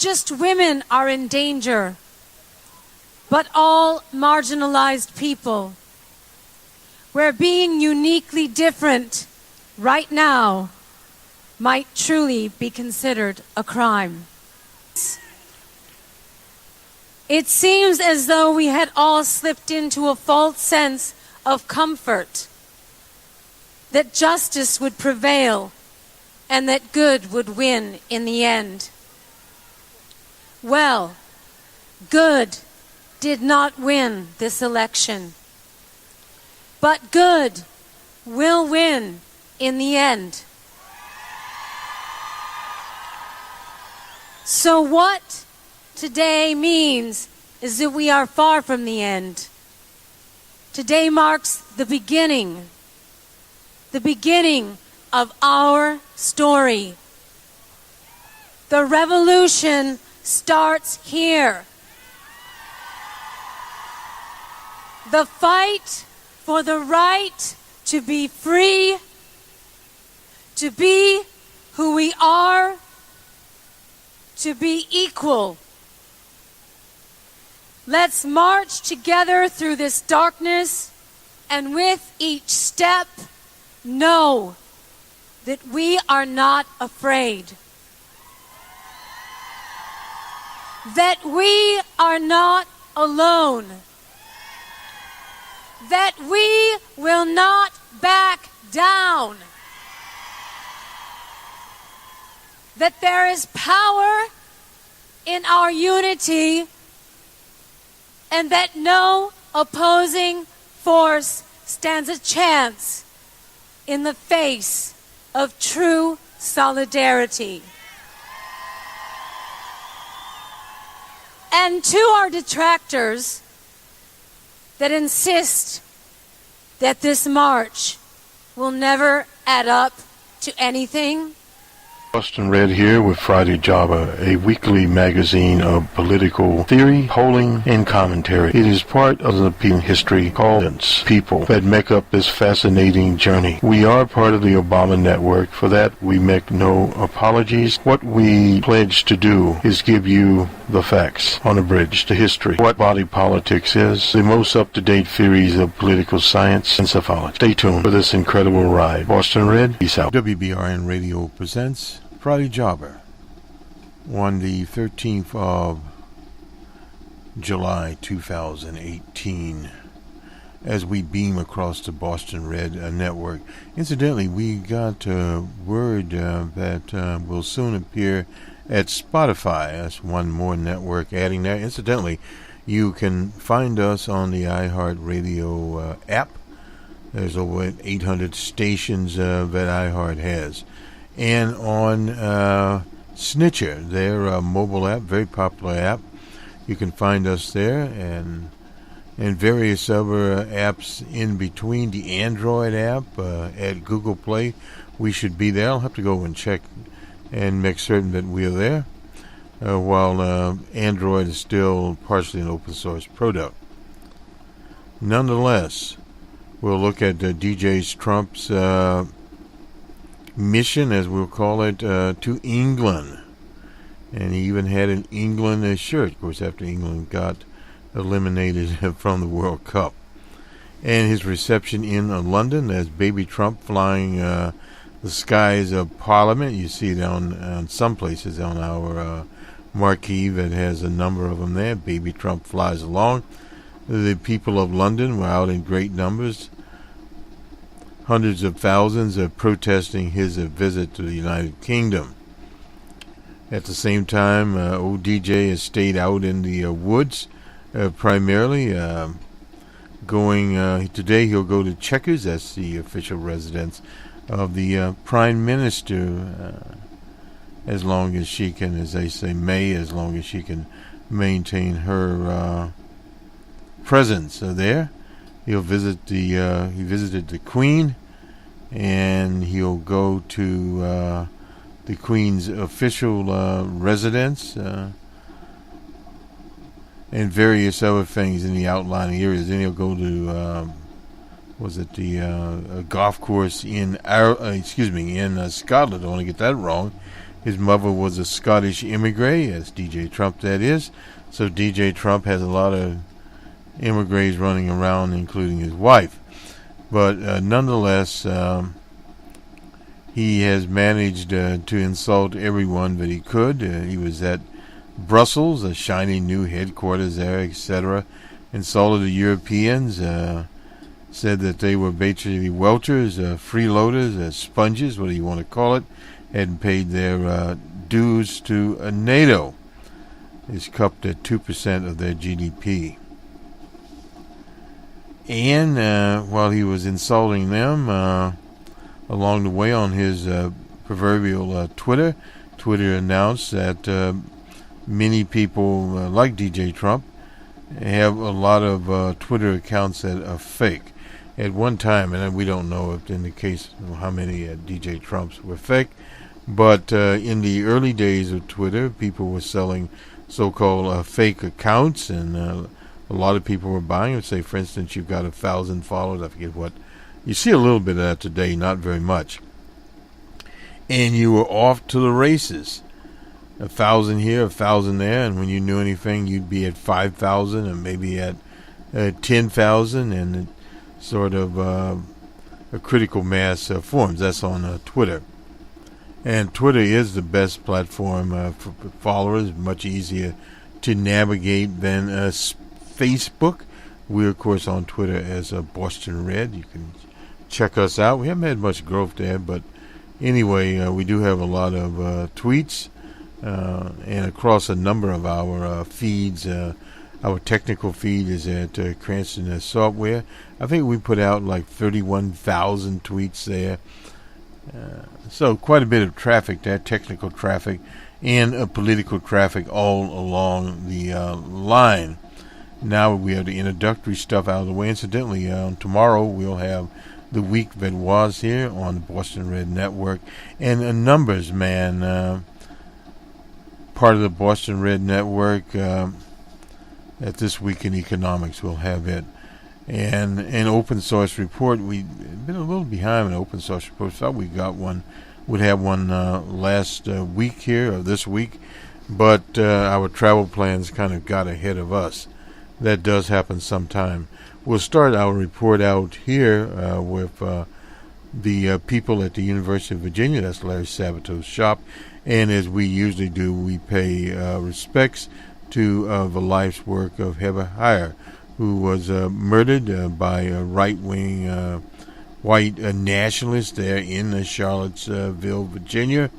just women are in danger, but all marginalized people, where being uniquely different right now might truly be considered a crime. It seems as though we had all slipped into a false sense of comfort, that justice would prevail and that good would win in the end. Well, good did not win this election, but good will win in the end. So what today means is that we are far from the end. Today marks the beginning of our story. The revolution starts here. The fight for the right to be free, to be who we are, to be equal. Let's march together through this darkness, and with each step, know that we are not afraid. That we are not alone. That we will not back down. That there is power in our unity, and that no opposing force stands a chance in the face of true solidarity. And to our detractors that insist that this march will never add up to anything, Boston Red here with Friday Java, a weekly magazine of political theory, polling, and commentary. It is part of the history called people that make up this fascinating journey. We are part of the Obama network. For that, we make no apologies. What we pledge to do is give you the facts on a bridge to history. What body politics is, the most up-to-date theories of political science and psephology. Stay tuned for this incredible ride. Boston Red, peace out. WBRN Radio presents Friday Jobber on the 13th of July 2018 as we beam across the Boston Red network. Incidentally, we got word that will soon appear at Spotify. That's one more network adding there. Incidentally, you can find us on the iHeartRadio app. There's over 800 stations that iHeart has. And on Snitcher, their mobile app, very popular app. You can find us there, and various other apps in between. The Android app at Google Play, we should be there. I'll have to go and check and make certain that we are there, while Android is still partially an open source product. Nonetheless, we'll look at DJ Trump's mission, as we'll call it, to England. And he even had an England shirt, of course, after England got eliminated from the World Cup. And his reception in London, as baby Trump flying the skies of Parliament. You see it on some places on our marquee that has a number of them there. Baby Trump flies along. The people of London were out in great numbers. Hundreds of thousands are protesting his visit to the United Kingdom. At the same time, old DJ has stayed out in the woods, primarily. Today he'll go to Chequers, that's the official residence of the Prime Minister, as long as she can, as they say, as long as she can maintain her presence there. He'll visit he visited the Queen, and he'll go to the Queen's official residence, and various other things in the outlying areas. Then he'll go to the golf course in Scotland. I don't want to get that wrong. His mother was a Scottish immigrant, as DJ Trump that is. So DJ Trump has a lot of immigrants running around, including his wife. But nonetheless, he has managed to insult everyone that he could. He was at Brussels, a shiny new headquarters there, etc. Insulted the Europeans, said that they were basically welchers, freeloaders, sponges, what do you want to call it, hadn't paid their dues to NATO. It's cupped at 2% of their GDP. And while he was insulting them, along the way on his proverbial Twitter announced that many people like DJ Trump have a lot of Twitter accounts that are fake. At one time, and we don't know if in the case of how many DJ Trumps were fake, but in the early days of Twitter, people were selling so-called fake accounts, and a lot of people were buying. Say, for instance, you've got 1,000 followers. I forget what. You see a little bit of that today, not very much. And you were off to the races. 1,000 here, 1,000 there, and when you knew anything, you'd be at 5,000 and maybe at 10,000, and it sort of a critical mass forms. That's on Twitter. And Twitter is the best platform for followers, much easier to navigate than Facebook. We're, of course, on Twitter as Boston Red. You can check us out. We haven't had much growth there, but anyway, we do have a lot of tweets, and across a number of our feeds. Our technical feed is at Cranston Software. I think we put out like 31,000 tweets there. So quite a bit of traffic there, technical traffic and political traffic all along the line. Now we have the introductory stuff out of the way. Incidentally, tomorrow we'll have the week that was here on the Boston Red Network. And a numbers man, part of the Boston Red Network, at This Week in Economics, we'll have it. And an open source report, we've been a little behind an open source report. Thought we got one, would have one last week here, or this week, but our travel plans kind of got ahead of us. That does happen sometime. We'll start our report out here with the people at the University of Virginia. That's Larry Sabato's shop. And as we usually do, we pay respects to the life's work of Heber Heyer, who was murdered by a right-wing white nationalist there in Charlottesville, Virginia.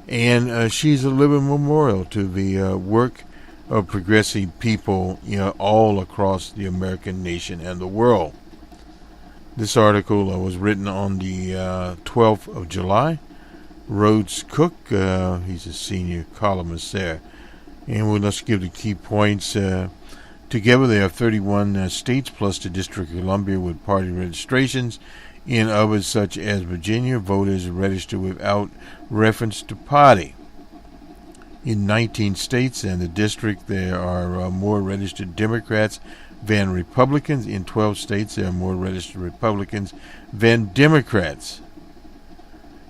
And she's a living memorial to the work of progressive people, all across the American nation and the world. This article was written on the 12th of July. Rhodes Cook, he's a senior columnist there. And let's give the key points. Together, there are 31 states plus the District of Columbia with party registrations. In others, such as Virginia, voters register without reference to party. In 19 states and the district, there are more registered Democrats than Republicans. In 12 states, there are more registered Republicans than Democrats.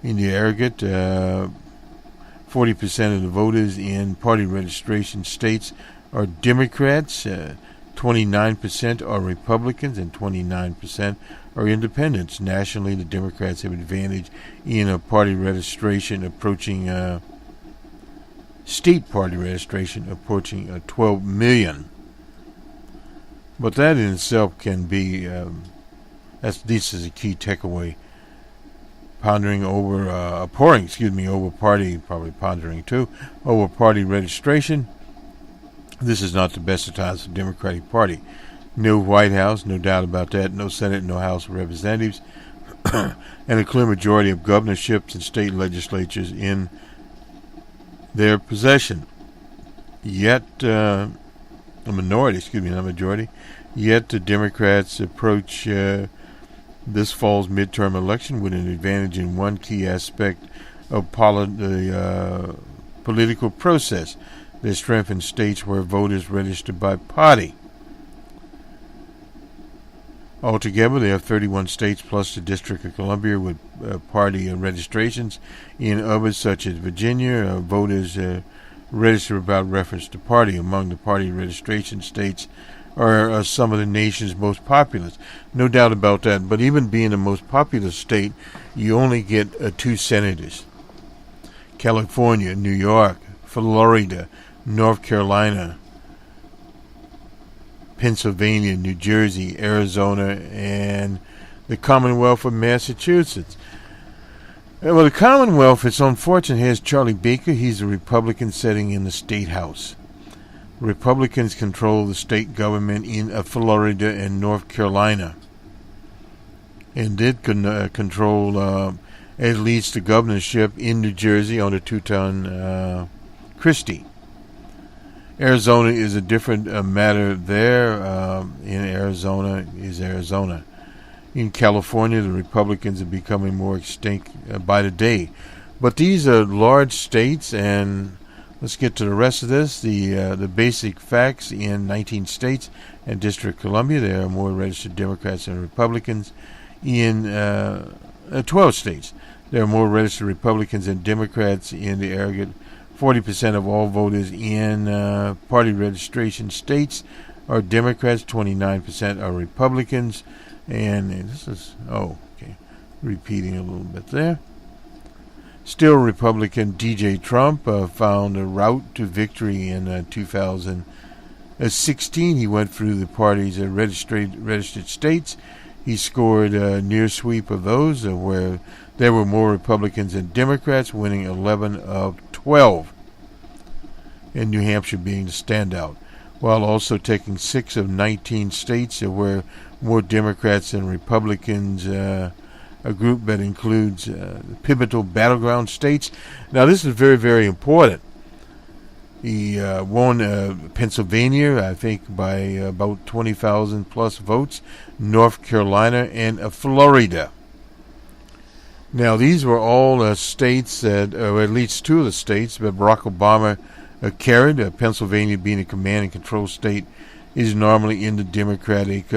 In the aggregate, 40% of the voters in party registration states are Democrats, 29% are Republicans, and 29% are independents. Nationally, the Democrats have advantage in a party registration approaching state party registration approaching 12 million. But that in itself can be, this is a key takeaway. Pondering over, over party, probably pondering too, over party registration. This is not the best of times for the Democratic Party. No White House, no doubt about that. No Senate, no House of Representatives. And a clear majority of governorships and state legislatures in their possession. Yet, not majority. Yet the Democrats approach this fall's midterm election with an advantage in one key aspect of the political process. Their strength in states where voters register by party. Altogether, there are 31 states plus the District of Columbia with party registrations. In others, such as Virginia, voters register without reference to party. Among the party registration states are some of the nation's most populous. No doubt about that. But even being the most populous state, you only get 2 senators. California, New York, Florida, North Carolina, Pennsylvania, New Jersey, Arizona, and the Commonwealth of Massachusetts. Well, the Commonwealth, it's unfortunate, has Charlie Baker. He's a Republican sitting in the State House. Republicans control the state government in Florida and North Carolina, and did control at least the governorship in New Jersey under Two-Ton Christie. Arizona is a different matter there. In Arizona is Arizona. In California, the Republicans are becoming more extinct by the day. But these are large states, and let's get to the rest of this. The basic facts: in 19 states and District of Columbia, there are more registered Democrats than Republicans. In 12 states, there are more registered Republicans than Democrats. In the aggregate, 40% of all voters in party registration states are Democrats, 29% are Republicans, and this is, repeating a little bit there. Still Republican DJ Trump found a route to victory in 2016. He went through the party's registered states. He scored a near sweep of those where there were more Republicans than Democrats, winning 11 of 12, and New Hampshire being the standout, while also taking 6 of 19 states where more Democrats than Republicans, a group that includes pivotal battleground states. Now, this is very, very important. He won Pennsylvania, I think, by about 20,000 plus votes, North Carolina, and Florida. Now, these were all states that, or at least 2 of the states that Barack Obama carried. Pennsylvania, being a command and control state, is normally in the Democratic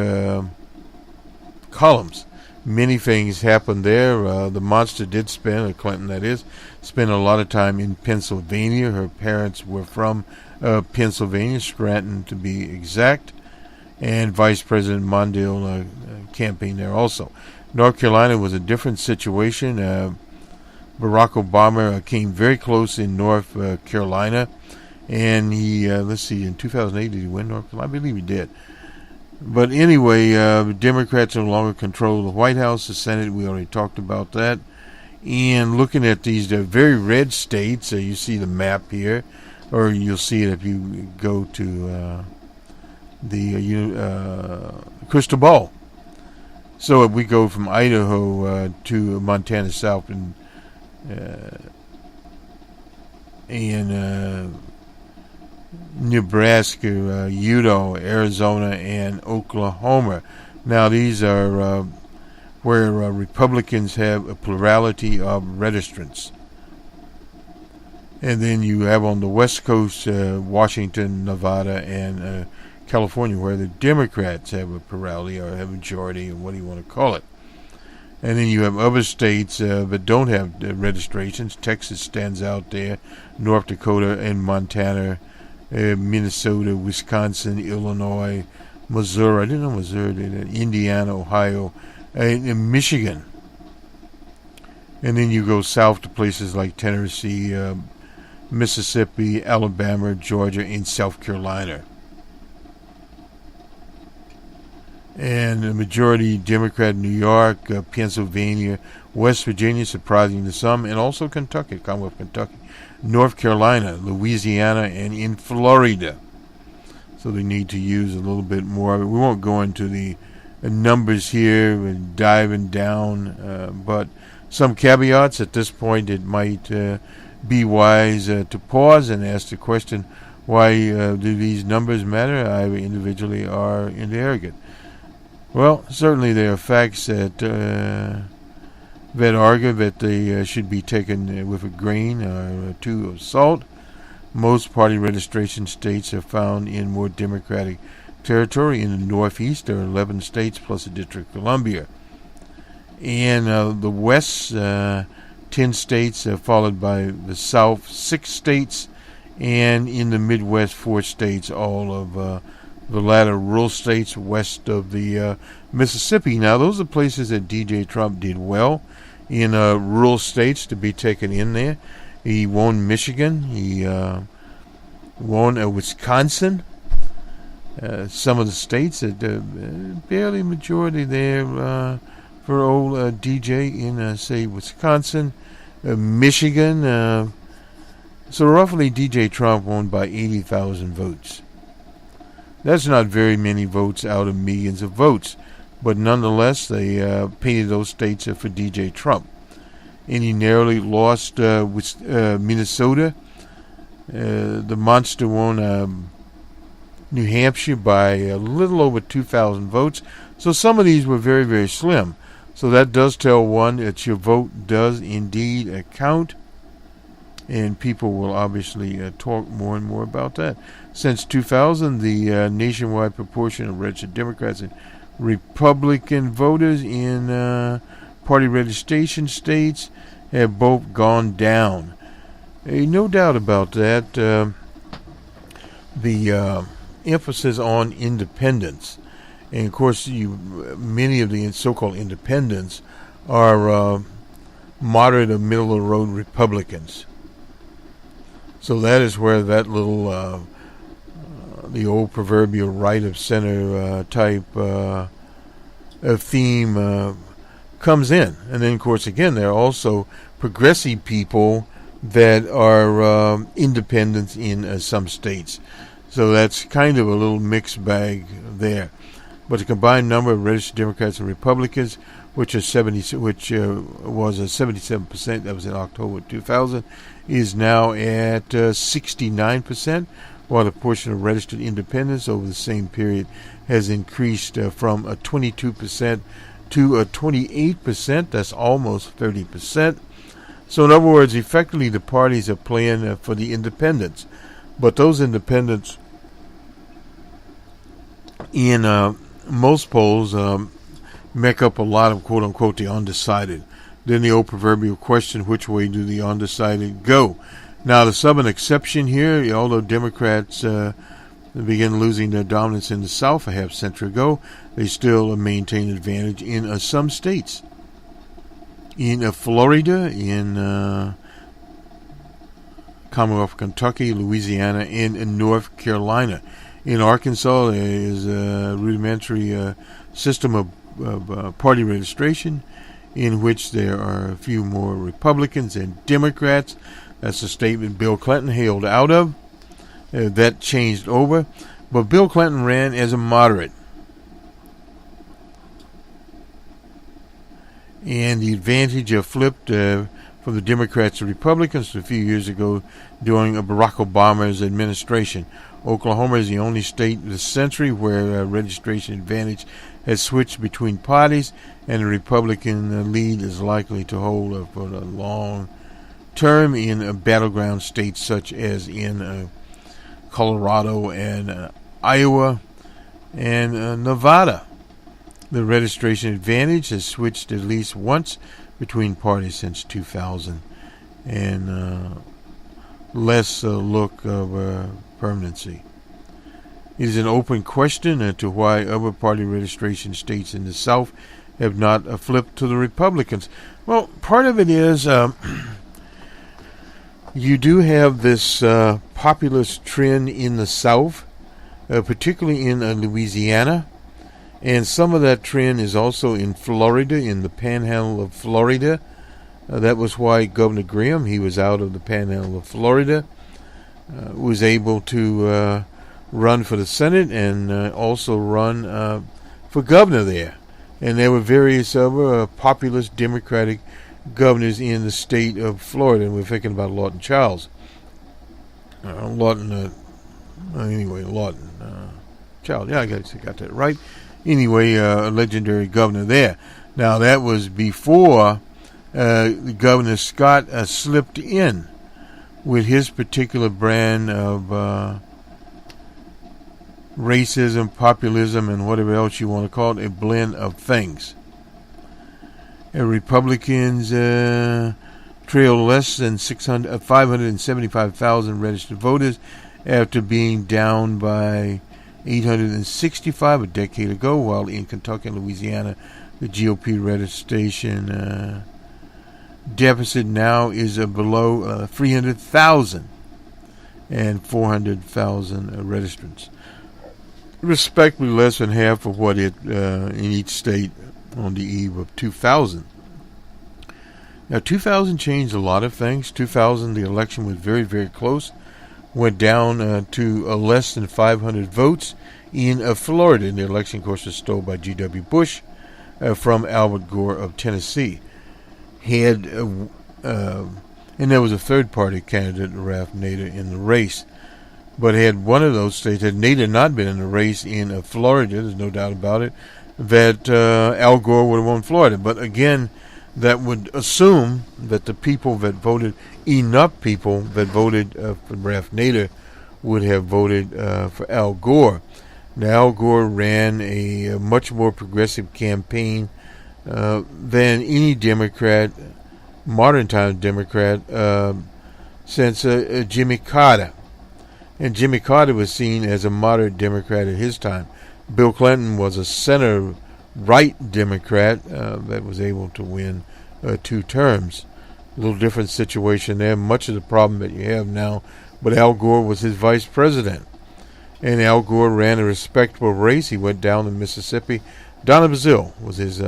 columns. Many things happened there. The monster did spend, Clinton that is, spent a lot of time in Pennsylvania. Her parents were from Pennsylvania, Scranton to be exact, and Vice President Mondale campaigned there also. North Carolina was a different situation. Barack Obama came very close in North Carolina, and he, in 2008, did he win North Carolina? I believe he did. But anyway, Democrats no longer control the White House, the Senate. We already talked about that. And looking at these very red states, you see the map here, or you'll see it if you go to the crystal ball. So if we go from Idaho to Montana South and Nebraska, Utah, Arizona, and Oklahoma. Now these are where Republicans have a plurality of registrants. And then you have on the West Coast Washington, Nevada, and California, where the Democrats have a plurality or have a majority, or what do you want to call it. And then you have other states that don't have registrations. Texas stands out there, North Dakota and Montana, Minnesota, Wisconsin, Illinois, Missouri. I didn't know Missouri did. Indiana, Ohio, and Michigan. And then you go south to places like Tennessee, Mississippi, Alabama, Georgia, and South Carolina. And the majority Democrat in New York, Pennsylvania, West Virginia, surprising to some, and also Kentucky, Commonwealth of Kentucky, North Carolina, Louisiana, and in Florida. So they need to use a little bit more of it. We won't go into the numbers here and diving down, but some caveats at this point. It might be wise to pause and ask the question, why do these numbers matter? I individually are in the arrogant. Well, certainly there are facts that argue that they should be taken with a grain or 2 of salt. Most party registration states are found in more Democratic Territory. In the Northeast, there are 11 states plus the District of Columbia. In the West, 10 states, followed by the South, 6 states, and in the Midwest, 4 states, all of the latter rural states west of the Mississippi. Now, those are places that DJ Trump did well in rural states to be taken in there. He won Michigan. He won Wisconsin. Some of the states, barely majority there for old DJ in, say, Wisconsin, Michigan. So roughly DJ Trump won by 80,000 votes. That's not very many votes out of millions of votes. But nonetheless, they painted those states for DJ Trump. And he narrowly lost with Minnesota. The monster won New Hampshire by a little over 2,000 votes. So some of these were very, very slim. So that does tell one that your vote does indeed count. And people will obviously talk more and more about that. Since 2000, the nationwide proportion of registered Democrats and Republican voters in party registration states have both gone down. No doubt about that. The emphasis on independence, and of course, many of the so-called independents are moderate or middle-of-the-road Republicans. So that is where that little, the old proverbial right of center type theme comes in. And then, of course, again, there are also progressive people that are independents in some states. So that's kind of a little mixed bag there. But the combined number of registered Democrats and Republicans, which was 77%, that was in October 2000, is now at 69%, while the portion of registered independents over the same period has increased from 22% to 28%. That's almost 30%. So in other words, effectively the parties are playing for the independents. But those independents in most polls make up a lot of quote-unquote the undecided. Then the old proverbial question, which way do the undecided go? Now, there's some an exception here. Although Democrats begin losing their dominance in the South a half century ago, they still maintain advantage in some states. In Florida, in Commonwealth of Kentucky, Louisiana, and in North Carolina. In Arkansas, there is a rudimentary system of party registration in which there are a few more Republicans and Democrats. That's a statement Bill Clinton hailed out of. That changed over. But Bill Clinton ran as a moderate. And the advantage flipped from the Democrats to Republicans a few years ago during Barack Obama's administration. Oklahoma is the only state this century where registration advantage has switched between parties, and the Republican lead is likely to hold for a long term in battleground states such as in Colorado and Iowa and Nevada. The registration advantage has switched at least once between parties since 2000, and less look of permanency. It is an open question as to why other party registration states in the South have not flipped to the Republicans. Well, part of it is you do have this populist trend in the South, particularly in Louisiana, and some of that trend is also in Florida, in the panhandle of Florida. That was why Governor Graham, he was out of the panhandle of Florida, was able to run for the Senate and also run for governor there. And there were various other populist Democratic governors in the state of Florida, and we're thinking about Lawton Chiles. Lawton Chiles, yeah, I got that right. Anyway, a legendary governor there. Now, that was before Governor Scott slipped in with his particular brand of racism, populism, and whatever else you want to call it, a blend of things. Republicans trail less than 575,000 registered voters after being down by 865 a decade ago, while in Kentucky and Louisiana, the GOP registration deficit now is below 300,000 and 400,000 registrants. Respectively less than half of what it in each state on the eve of 2000. Now, 2000 changed a lot of things. 2000, the election was very, very close. Went down to less than 500 votes in Florida. And the election, of course, was stolen by G.W. Bush from Albert Gore of Tennessee. And there was a third-party candidate, Ralph Nader, in the race. But had one of those states, had Nader not been in the race in Florida, there's no doubt about it, that Al Gore would have won Florida. But again, that would assume that the people that voted, enough people that voted for Ralph Nader, would have voted for Al Gore. Now, Al Gore ran a much more progressive campaign than any Democrat, modern-time Democrat, since Jimmy Carter. And Jimmy Carter was seen as a moderate Democrat at his time. Bill Clinton was a center-right Democrat that was able to win 2 terms. A little different situation there. Much of the problem that you have now, but Al Gore was his vice president. And Al Gore ran a respectable race. He went down to Mississippi. Donna Brazile was his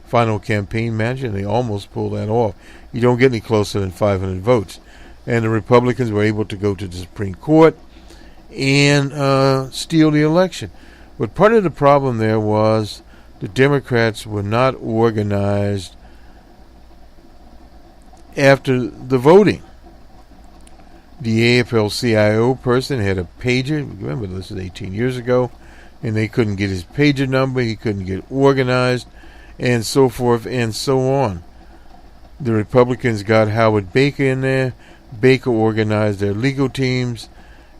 final campaign manager, and they almost pulled that off. You don't get any closer than 500 votes. And the Republicans were able to go to the Supreme Court and steal the election. But part of the problem there was the Democrats were not organized after the voting. The AFL-CIO person had a pager. Remember, this was 18 years ago. And they couldn't get his pager number. He couldn't get organized, and so forth and so on. The Republicans got Howard Baker in there. Baker organized their legal teams.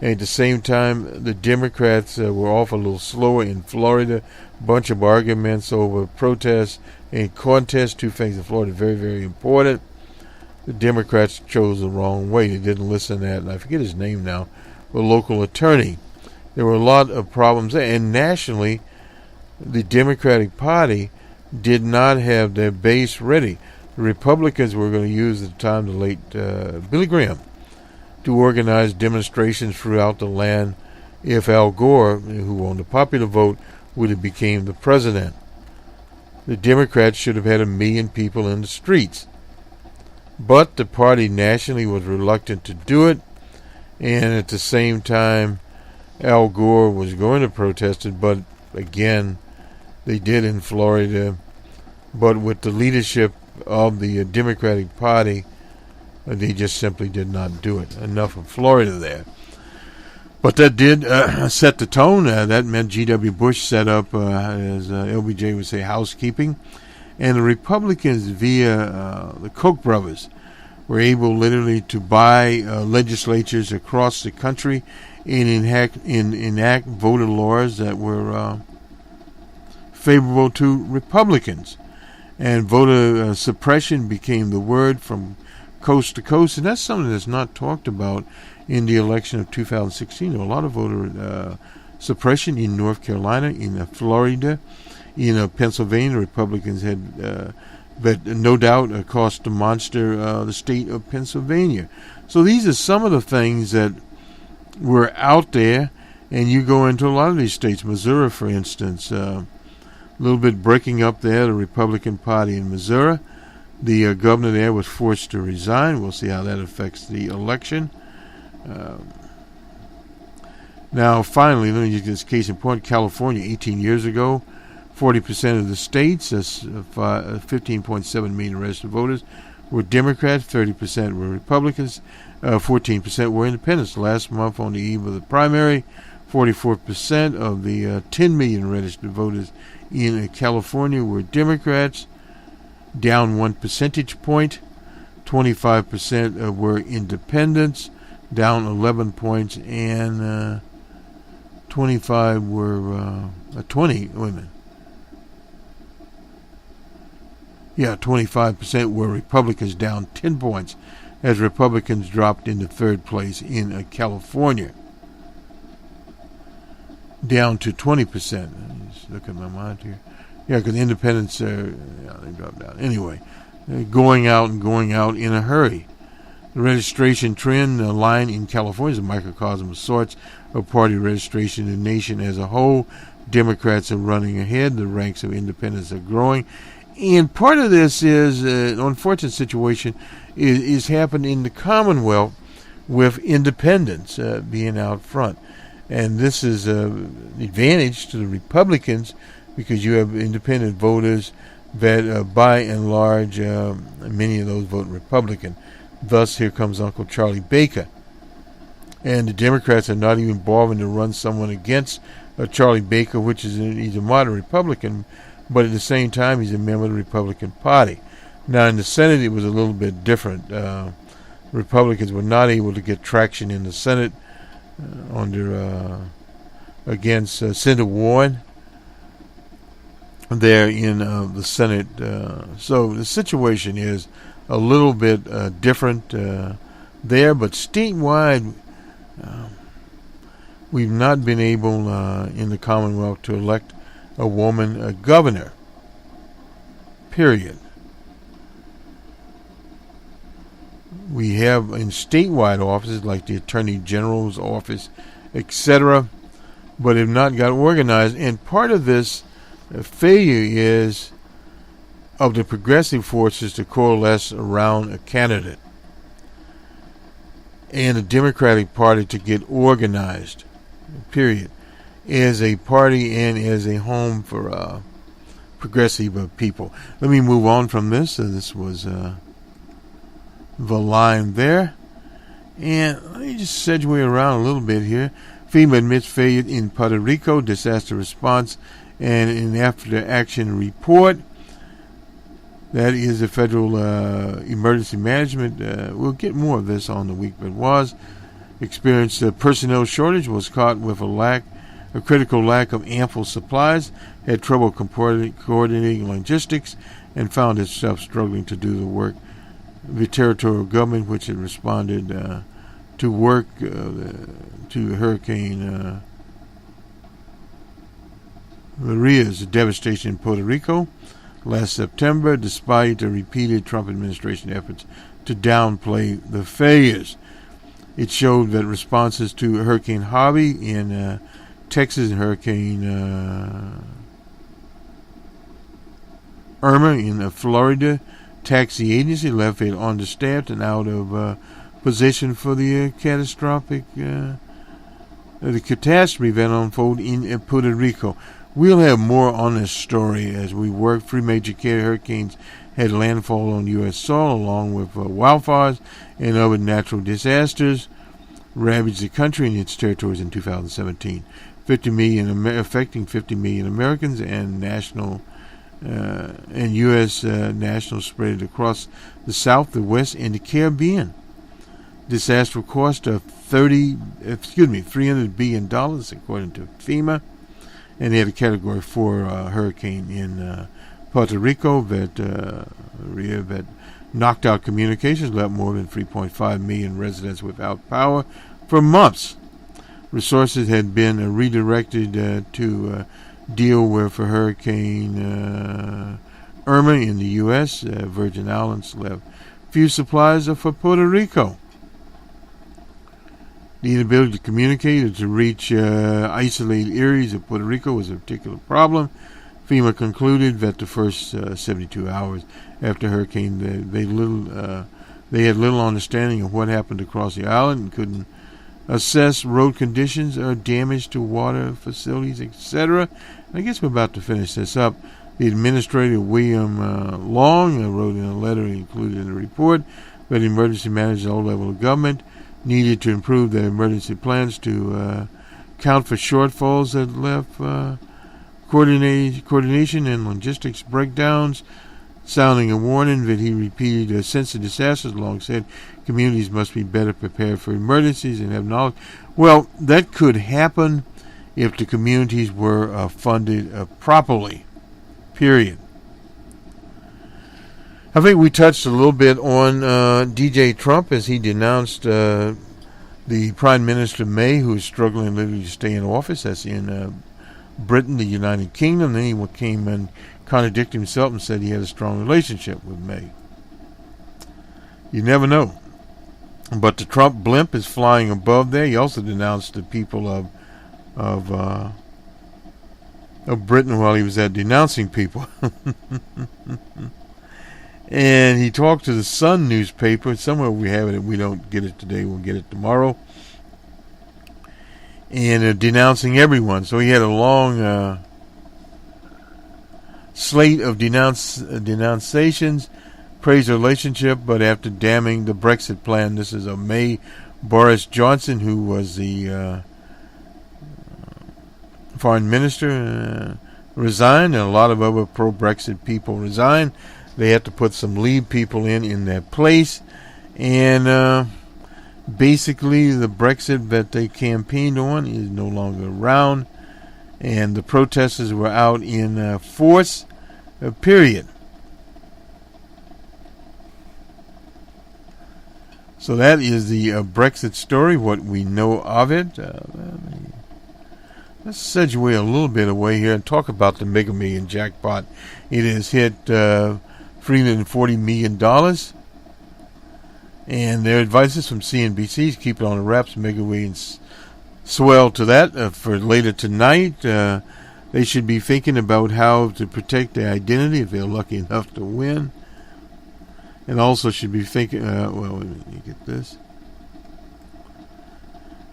And at the same time, the Democrats were off a little slower in Florida. Bunch of arguments over protests and contests. 2 things in Florida very, very important. The Democrats chose the wrong way. They didn't listen to that. And I forget his name now. The local attorney. There were a lot of problems there. And nationally, the Democratic Party did not have their base ready. The Republicans were going to use at the time the late Billy Graham to organize demonstrations throughout the land if Al Gore, who won the popular vote, would have became the president. The Democrats should have had 1 million people in the streets. But the party nationally was reluctant to do it, and at the same time, Al Gore was going to protest it, but again, they did in Florida. But with the leadership of the Democratic Party, they just simply did not do it. Enough of Florida there. But that did set the tone. That meant G.W. Bush set up, as LBJ would say, housekeeping. And the Republicans, via the Koch brothers, were able literally to buy legislatures across the country and enact voter laws that were favorable to Republicans. And voter suppression became the word from coast to coast. And that's something that's not talked about in the election of 2016. There were a lot of voter suppression in North Carolina, in Florida, in Pennsylvania. Republicans had, but no doubt, cost the monster the state of Pennsylvania. So these are some of the things that were out there. And you go into a lot of these states, Missouri, for instance, a little bit breaking up there, the Republican Party in Missouri. The governor there was forced to resign. We'll see how that affects the election. Now, finally, let me just get this case in point. California, 18 years ago, 40% of the states, that's 15.7 million registered voters, were Democrats, 30% were Republicans, 14% were independents. Last month, on the eve of the primary, 44% of the 10 million registered voters in California were Democrats, down 1 percentage point. 25% were independents, down 11 points, and 25 were 20 women. Yeah, 25% were Republicans, down 10 points as Republicans dropped into third place in California. Down to 20%. Just look at my mind here. Yeah, because independents, they dropped down. Anyway, going out in a hurry. The registration trend line in California is a microcosm of sorts of party registration in the nation as a whole. Democrats are running ahead. The ranks of independents are growing. And part of this is an unfortunate situation is happened in the Commonwealth with independents being out front. And this is an advantage to the Republicans because you have independent voters that by and large, many of those vote Republican. Thus, here comes Uncle Charlie Baker. And the Democrats are not even bothering to run someone against Charlie Baker, which is he's a moderate Republican, but at the same time, he's a member of the Republican Party. Now, in the Senate, it was a little bit different. Republicans were not able to get traction in the Senate against Senator Warren there in the Senate. So the situation is a little bit different there, but statewide, we've not been able in the Commonwealth to elect a woman a governor, period. We have in statewide offices like the Attorney General's office, etc., but have not got organized. And part of this failure is of the progressive forces to coalesce around a candidate and the Democratic Party to get organized, period, as a party and as a home for progressive people. Let me move on from this. This was the line there. And let me just segue around a little bit here. FEMA admits failure in Puerto Rico, disaster response, and an after-action report. That is the Federal Emergency Management. We'll get more of this on the week, but was experienced a personnel shortage, was caught with a critical lack of ample supplies, had trouble coordinating logistics, and found itself struggling to do the work. The territorial government, which had responded to work to Hurricane Maria's devastation in Puerto Rico last September, despite the repeated Trump administration efforts to downplay the failures. It showed that responses to Hurricane Harvey in Texas and Hurricane Irma in Florida taxed the agency, left it understaffed and out of position for the catastrophic the catastrophe that unfolded in Puerto Rico. We'll have more on this story as we work. 3 major hurricanes had landfall on U.S. soil, along with wildfires and other natural disasters ravaged the country and its territories in 2017. Affecting 50 million Americans and national and U.S. national spread across the South, the West, and the Caribbean. Disaster cost of $300 billion, according to FEMA. And they had a Category 4 hurricane in Puerto Rico that knocked out communications, left more than 3.5 million residents without power for months. Resources had been redirected to deal with Hurricane Irma in the U.S. Virgin Islands left few supplies for Puerto Rico. The inability to communicate or to reach isolated areas of Puerto Rico was a particular problem. FEMA concluded that the first 72 hours after hurricane, they had little understanding of what happened across the island and couldn't assess road conditions or damage to water facilities, etc. I guess we're about to finish this up. The administrator, William Long, wrote in a letter included in the report that emergency managers at all levels of government needed to improve their emergency plans to account for shortfalls that left coordination and logistics breakdowns, sounding a warning that he repeated since the disasters. Long said communities must be better prepared for emergencies and have knowledge. Well, that could happen if the communities were funded properly. Period. I think we touched a little bit on DJ Trump as he denounced the Prime Minister May, who is struggling literally to stay in office. That's in Britain, the United Kingdom. Then he came and contradicted himself and said he had a strong relationship with May. You never know. But the Trump blimp is flying above there. He also denounced the people of Britain while he was at denouncing people. And he talked to the Sun newspaper. Somewhere we have it. If we don't get it today, we'll get it tomorrow. And denouncing everyone. So he had a long slate of denunciations, praised the relationship, but after damning the Brexit plan. This is a May. Boris Johnson, who was the foreign minister, resigned, and a lot of other pro-Brexit people resigned. They had to put some Leave people in their place, and basically the Brexit that they campaigned on is no longer around, and the protesters were out in force, period. So that is the Brexit story, what we know of it. Let's segue a little bit away here and talk about the Mega Million jackpot. It has hit $340 million. And their advices from CNBC, keep it on the wraps. Mega Millions swell to that for later tonight. They should be thinking about how to protect their identity if they're lucky enough to win. And also should be thinking, you get this.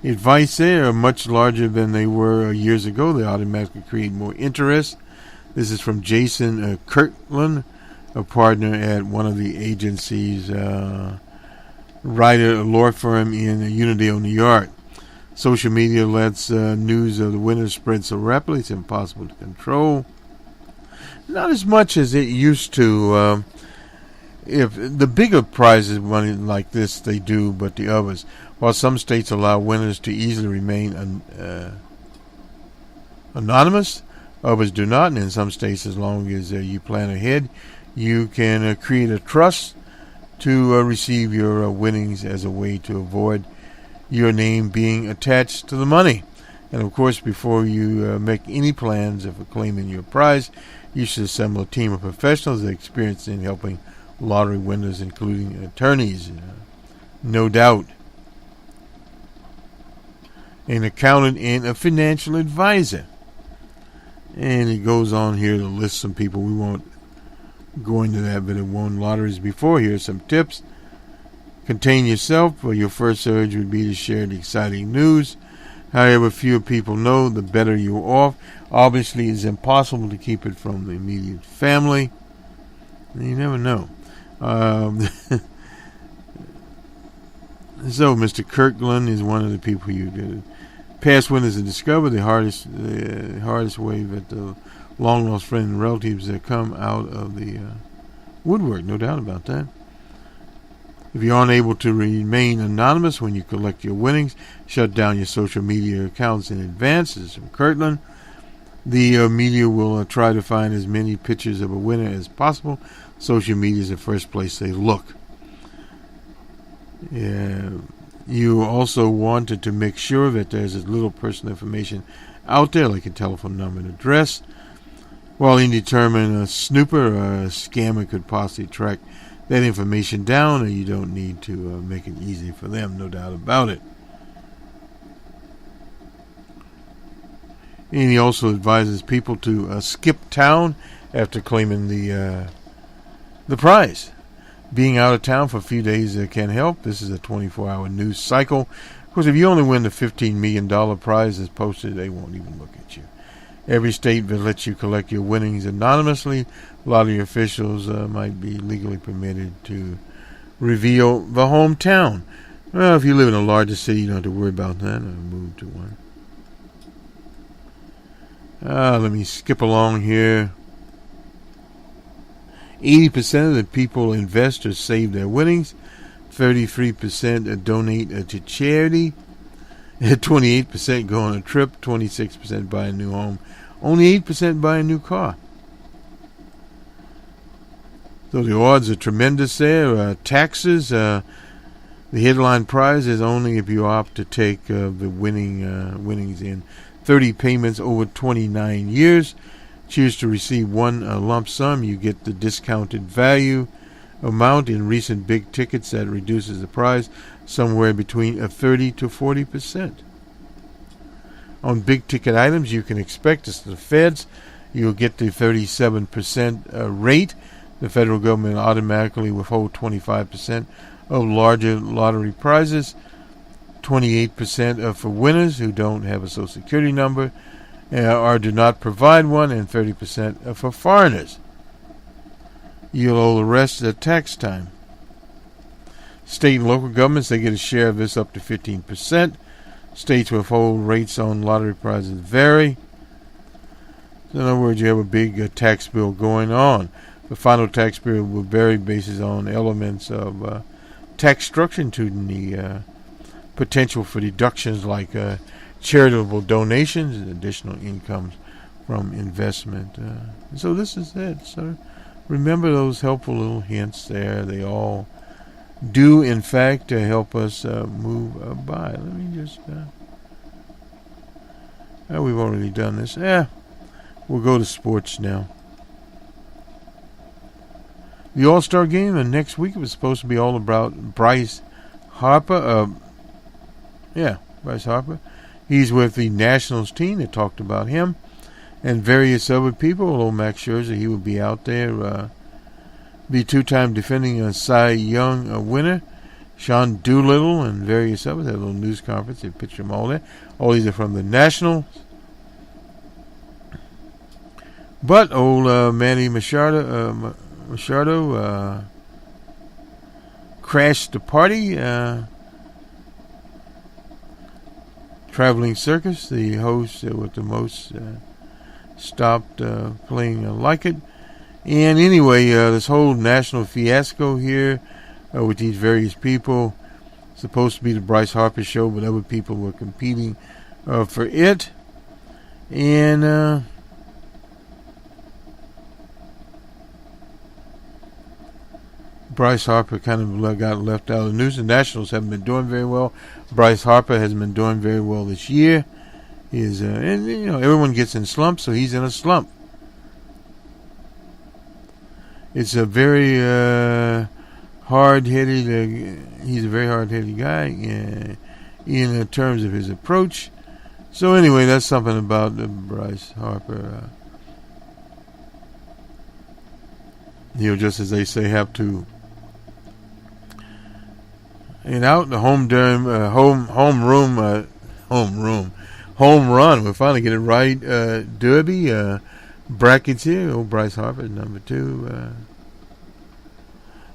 The advice there are much larger than they were years ago. They automatically create more interest. This is from Jason Kirtland, a partner at one of the agency's writer law firm in Unitedale, New York. Social media lets news of the winners spread so rapidly it's impossible to control. Not as much as it used to. If the bigger prizes money like this, they do, but the others, while some states allow winners to easily remain anonymous, others do not. And in some states, as long as you plan ahead, you can create a trust to receive your winnings as a way to avoid your name being attached to the money. And of course, before you make any plans for claiming your prize, you should assemble a team of professionals experienced in helping lottery winners, including attorneys, no doubt, an accountant, and a financial advisor. And it goes on here to list some people. We won't go into that, but have won lotteries before. Here are some tips. Contain yourself. Your first urge would be to share the exciting news. However fewer people know, the better you're off. Obviously, it's impossible to keep it from the immediate family. You never know. So Mr. Kirkland is one of the people you did. Past winners have discovered the hardest way that the long lost friends and relatives that come out of the woodwork. No doubt about that. If you're unable to remain anonymous when you collect your winnings, shut down your social media accounts in advance. This is from Kirtland. The media will try to find as many pictures of a winner as possible. Social media is the first place they look. You also wanted to make sure that there's as little personal information out there, like a telephone number and address. While indeterminate, a snooper or a scammer could possibly track that information down, and you don't need to make it easy for them, no doubt about it. And he also advises people to skip town after claiming the prize. Being out of town for a few days can help. This is a 24-hour news cycle. Of course, if you only win the $15 million prize that's posted, they won't even look at you. Every state that lets you collect your winnings anonymously, a lot of your officials might be legally permitted to reveal the hometown. Well, if you live in a larger city, you don't have to worry about that. I'll move to one. Let me skip along here. 80% of the people invest or save their winnings. 33% donate to charity. 28% go on a trip, 26% buy a new home, only 8% buy a new car. So the odds are tremendous there. Taxes, the headline prize is only if you opt to take the winnings in 30 payments over 29 years. Choose to receive one lump sum. You get the discounted value amount in recent big tickets that reduces the price somewhere between 30 to 40%. On big ticket items, you can expect as the feds, you'll get the 37% rate. The federal government automatically withhold 25% of larger lottery prizes, 28% for winners who don't have a Social Security number or do not provide one, and 30% for foreigners. You'll owe the rest at tax time. State and local governments, they get a share of this up to 15%. States withhold rates on lottery prizes vary. So in other words, you have a big tax bill going on. The final tax bill will vary based on elements of tax structure, including the potential for deductions like charitable donations and additional incomes from investment. So this is it. So remember those helpful little hints there. They all do, in fact, help us move by. Let me just... we've already done this. We'll go to sports now. The All-Star Game, and next week it was supposed to be all about Bryce Harper. Bryce Harper. He's with the Nationals team. They talked about him and various other people. Although Max Scherzer, he will be out there. Be two-time defending Cy Young winner. Sean Doolittle and various others had a little news conference. They picture them all there. All these are from the Nationals. But old Manny Machado crashed the party. Traveling Circus, the host with the most, stopped playing like it. And anyway, this whole national fiasco here with these various people, supposed to be the Bryce Harper show, but other people were competing for it. And Bryce Harper kind of got left out of the news. The Nationals haven't been doing very well. Bryce Harper hasn't been doing very well this year. And everyone gets in slumps, so he's in a slump. It's a very hard-headed. He's a very hard-headed guy in terms of his approach. So anyway, that's something about Bryce Harper. He'll, just as they say, have to. And out the home run. We'll finally get it right. Derby brackets here. Old Bryce Harper is number 2.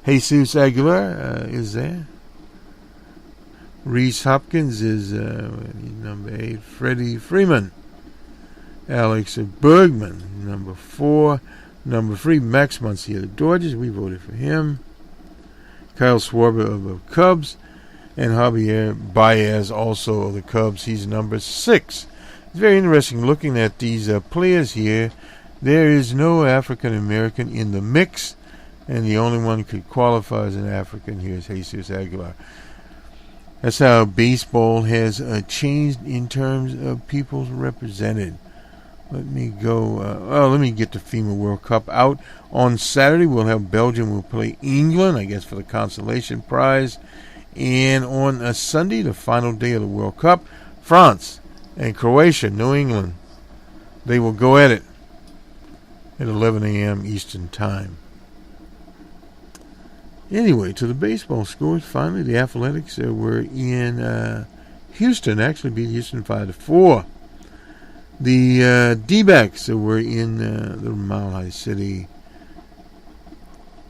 Jesus Aguilar is there. Reese Hopkins is number 8. Freddie Freeman. Alex Bergman, number 4. Number 3, Max Muncy of the Dodgers. We voted for him. Kyle Schwarber of the Cubs. And Javier Baez, also of the Cubs. He's number 6. It's very interesting looking at these players here. There is no African American in the mix, and the only one who could qualify as an African here is Jesus Aguilar. That's how baseball has changed in terms of people's represented. Let me go. Let me get the FIBA World Cup out. On Saturday, we'll have Belgium will play England, I guess, for the consolation prize. And on a Sunday, the final day of the World Cup, France and Croatia, New England, they will go at it at 11 a.m. Eastern Time. Anyway, to the baseball scores. Finally, the Athletics were in Houston. Actually beat Houston 5-4. The D-backs were in the Mile High City.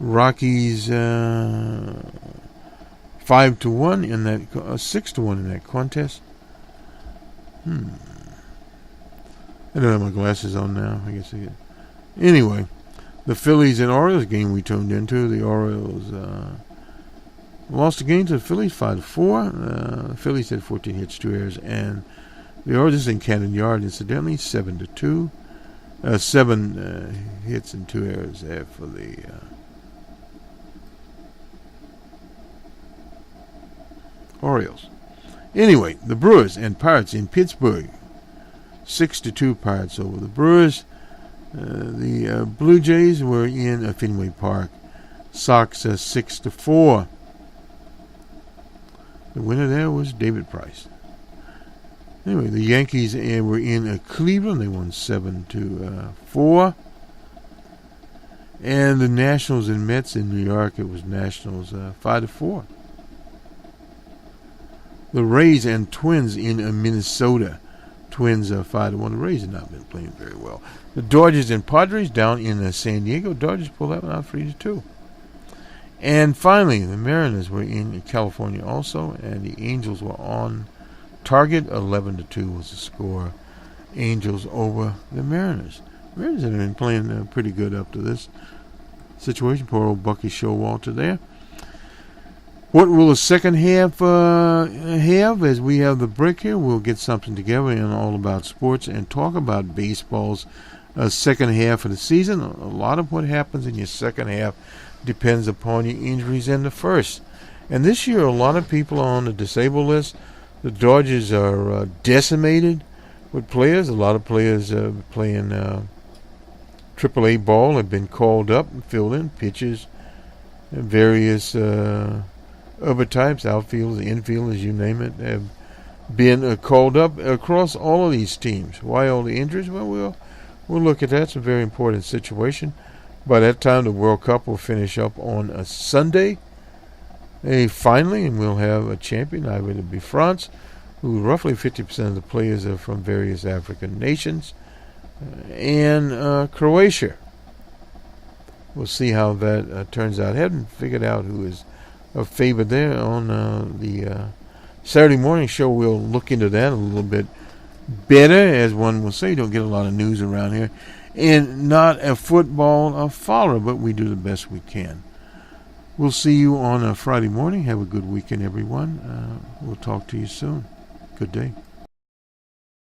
Rockies 5-1 in that 6-1 in that contest. I don't have my glasses on now. I guess I get. Anyway, the Phillies and Orioles game we tuned into. The Orioles Lost the game to the Phillies 5-4. The Phillies had 14 hits, 2 errors, and the Orioles in Camden Yard, incidentally, 7-2. 7 hits and 2 errors there for the Orioles. Anyway, the Brewers and Pirates in Pittsburgh, 6-2 Pirates over the Brewers. The Blue Jays were in Fenway Park, Sox 6-4. The winner there was David Price. Anyway, the Yankees were in Cleveland. They won 7-4. And the Nationals and Mets in New York, it was Nationals 5-4. The Rays and Twins in Minnesota, Twins 5-1. The Rays have not been playing very well. The Dodgers and Padres down in San Diego. Dodgers pulled that one out 3-2. And finally, the Mariners were in California also, and the Angels were on target. 11-2 was the score. Angels over the Mariners. Mariners have been playing pretty good up to this situation. Poor old Bucky Showalter there. What will the second half have? As we have the break here, we'll get something together and all about sports and talk about baseball's second half of the season. A lot of what happens in your second half depends upon your injuries in the first. And this year, a lot of people are on the disabled list. The Dodgers are decimated with players. A lot of players playing AAA ball have been called up and filled in. Pitchers, various other types, outfielders, infielders, you name it, have been called up across all of these teams. Why all the injuries? Well, we'll look at that. It's a very important situation. By that time, the World Cup will finish up on a Sunday. Finally, and we'll have a champion. Either it'll be France, who roughly 50% of the players are from various African nations, and Croatia. We'll see how that turns out. I haven't figured out who is a favorite there. On the Saturday morning show, we'll look into that a little bit better. As one will say, don't get a lot of news around here. And not a football follower, but we do the best we can. We'll see you on a Friday morning. Have a good weekend, everyone. We'll talk to you soon. Good day.